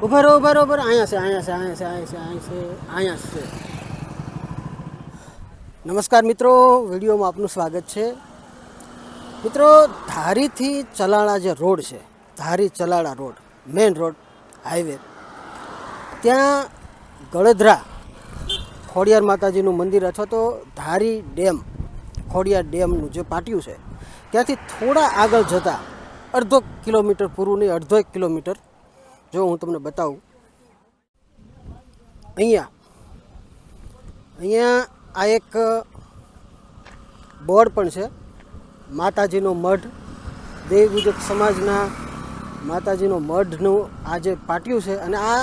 ઉભા રહો અહીંયા છે અહીંયા છે. નમસ્કાર મિત્રો, વિડીયોમાં આપનું સ્વાગત છે. મિત્રો, ધારીથી ચલાળા જે રોડ છે, Dhari Chalala road, main road highway, ત્યાં ગળધરા ખોડિયાર માતાજીનું મંદિર અથવા તો ધારી ડેમ, ખોડિયાર ડેમનું જે પાટિયું છે, ત્યાંથી થોડા આગળ જતાં અડધો કિલોમીટર, પૂરું નહીં, અડધો 1 કિલોમીટર, જો હું તમને બતાવું. અહીંયા આ એક બોર્ડ પણ છે, માતાજીનો મઢ, દેવબુજક સમાજના માતાજીનો મઢનું આ જે પાટિયું છે, અને આ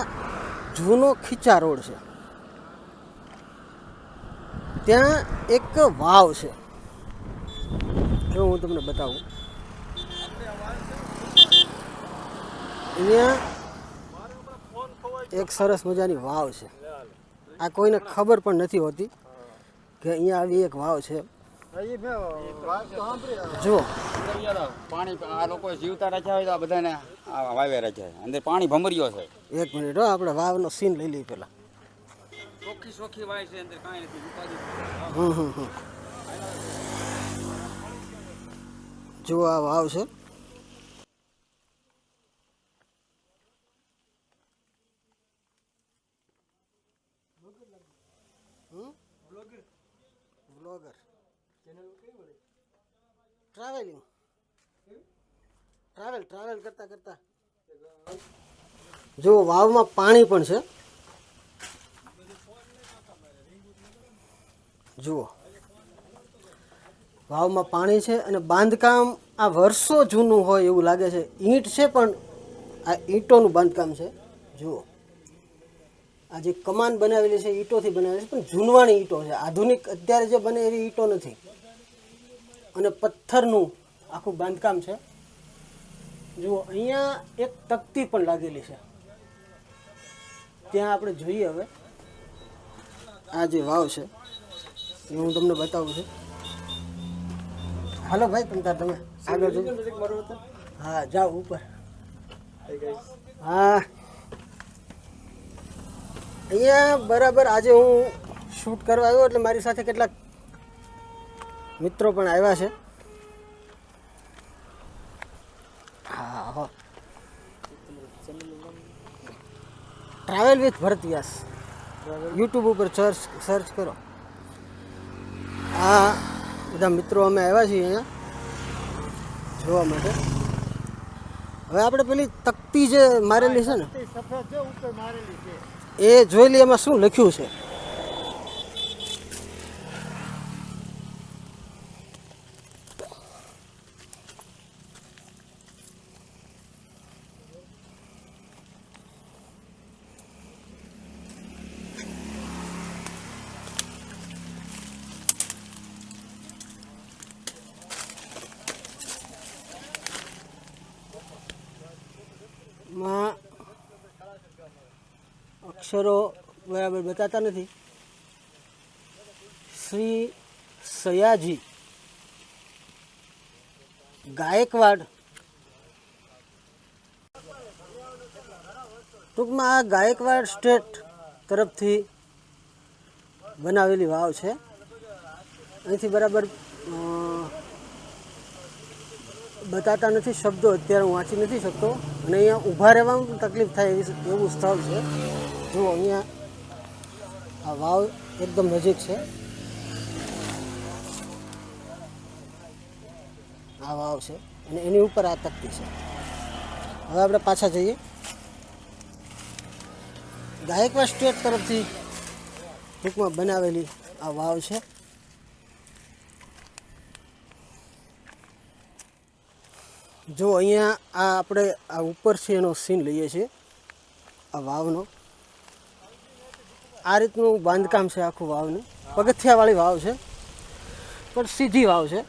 જૂનો ખીચા રોડ છે. ત્યાં એક વાવ છે, જો હું તમને બતાવું. અહીંયા એક સરસ મજાની વાવ છે. આ કોઈને ખબર પણ નથી હોતી કે અહીંયા આવી એક વાવ છે. જુઓ, પાણી આ લોકો જીવતા રાખ્યા હોય તો આ બધાને વાવે રાખ્યા અંદર પાણી ભમર્યો છે. એક મિનિટ હો, આપણે વાવનો સીન લઈ લઈએ પેલા. ચોખ્ખી વાય છે, અંદર કાંઈ નથી. જુઓ, આ વાવ છે. બ્લોગર ટ્રાવેલ કરતા જો વાવમાં પાણી પણ છે. જુઓ, વાવમાં પાણી છે અને બાંધકામ આ વર્ષો જૂનું હોય એવું લાગે છે. ઈંટ છે પણ આ ઈંટોનું બાંધકામ છે. જુઓ, આ જે કમાન બનાવેલી છે ઈંટોથી બનાવેલી છે, પણ જૂનવાણી ઈંટો છે. આધુનિક અત્યારે જે બને એવી ઈંટો નથી. અને પથ્થરનું આખું બાંધકામ છે. જુઓ, અહીંયા એક તકતી પણ લાગેલી છે. ત્યાં આપણે જોઈએ. હવે આ જે વાવ છે એ હું તમને બતાવું છું. હાલો ભાઈ, તમે આગળ જો. હા, જાઓ ઉપર. હા, અહીંયા બરાબર આજે હું શૂટ કરવા આવ્યો એટલે મારી સાથે કેટલાક મિત્રો પણ આવ્યા છે. હા હો, travel with Bharat Vyas YouTube ઉપર સર્ચ કરો. આ બધા મિત્રો અમે આવ્યા છીએ અહીંયા જોવા માટે. હવે આપણે પેલી તકતી જે મારેલી છે ને એ જોઈ લઈએ, એમાં શું લખ્યું છે. માં અક્ષરો બરાબર બતાતા નથી. શ્રી સયાજી ગાયકવાડ, ટૂંકમાં આ ગાયકવાડ સ્ટેટ તરફથી બનાવેલી વાવ છે. અહીંથી બરાબર બતાતા નથી શબ્દો, અત્યારે હું વાંચી નથી શકતો. અને અહીંયા ઊભા રહેવામાં પણ તકલીફ થાય એવું સ્થળ છે. જુઓ, અહીંયા આ વાવ એકદમ નજીક છે. આ વાવ છે અને એની ઉપર આ તકતી છે. હવે આપણે પાછા જઈએ. ગાયકવાડ સ્ટેટ તરફથી ટૂંકમાં બનાવેલી આ વાવ છે. જો અહીંયા આ આપણે આ ઉપરથી એનો સીન લઈએ છીએ આ વાવનો. આ રીતનું બાંધકામ છે આખું વાવનું. પગથિયાવાળી વાવ છે પણ સીધી વાવ છે.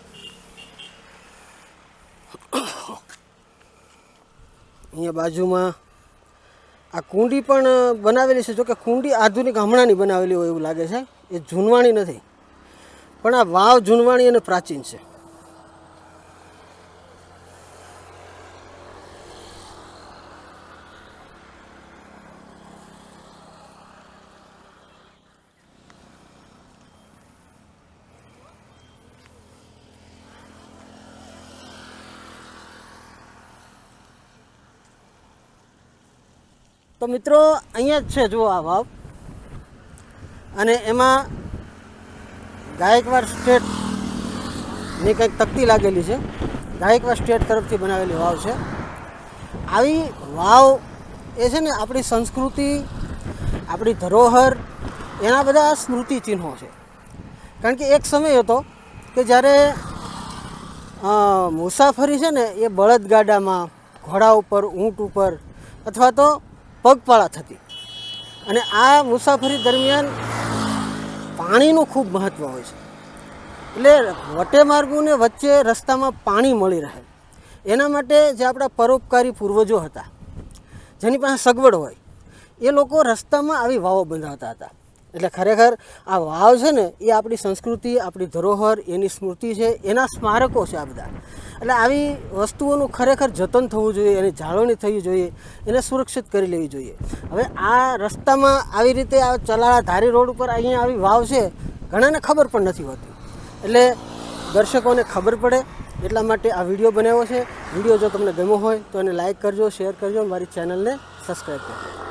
અહીંયા બાજુમાં આ કુંડી પણ બનાવેલી છે. જોકે કુંડી આધુનિક હમણાંની બનાવેલી હોય એવું લાગે છે, એ જૂનવાણી નથી. પણ આ વાવ જૂનવાણી અને પ્રાચીન છે. તો મિત્રો અહીંયા જ છે જુઓ આ વાવ, અને એમાં ગાયકવાડ સ્ટેટની કંઈક તકતી લાગેલી છે. ગાયકવાડ સ્ટેટ તરફથી બનાવેલી વાવ છે. આવી વાવ એ છે ને આપણી સંસ્કૃતિ, આપણી ધરોહર, એના બધા સ્મૃતિ ચિહ્નો છે. કારણ કે એક સમય હતો કે જ્યારે મુસાફરી છે ને એ બળદગાડામાં, ઘોડા ઉપર, ઊંટ ઉપર અથવા તો પગપાળા થતી, અને આ મુસાફરી દરમિયાન પાણીનું ખૂબ મહત્ત્વ હોય છે. એટલે વટે માર્ગોને વચ્ચે રસ્તામાં પાણી મળી રહે એના માટે જે આપણા પરોપકારી પૂર્વજો હતા, જેની પાસે સગવડ હોય, એ લોકો રસ્તામાં આવી વાવો બંધાવતા હતા. એટલે ખરેખર આ વાવ છે ને એ આપણી સંસ્કૃતિ, આપણી ધરોહર, એની સ્મૃતિ છે, એના સ્મારકો છે આ બધા. એટલે આવી વસ્તુઓનું ખરેખર જતન થવું જોઈએ, એની જાળવણી થવી જોઈએ, એને સુરક્ષિત કરી લેવી જોઈએ. હવે આ રસ્તામાં આવી રીતે આ ચલાળા ધારી રોડ ઉપર અહીંયા આવી વાવ છે, ઘણાને ખબર પણ નથી હોતી. એટલે દર્શકોને ખબર પડે એટલા માટે આ વિડીયો બનાવ્યો છે. વિડીયો જો તમને ગમ્યો હોય તો એને લાઈક કરજો, શેર કરજો, મારી ચેનલને સબસ્ક્રાઈબ કરજો.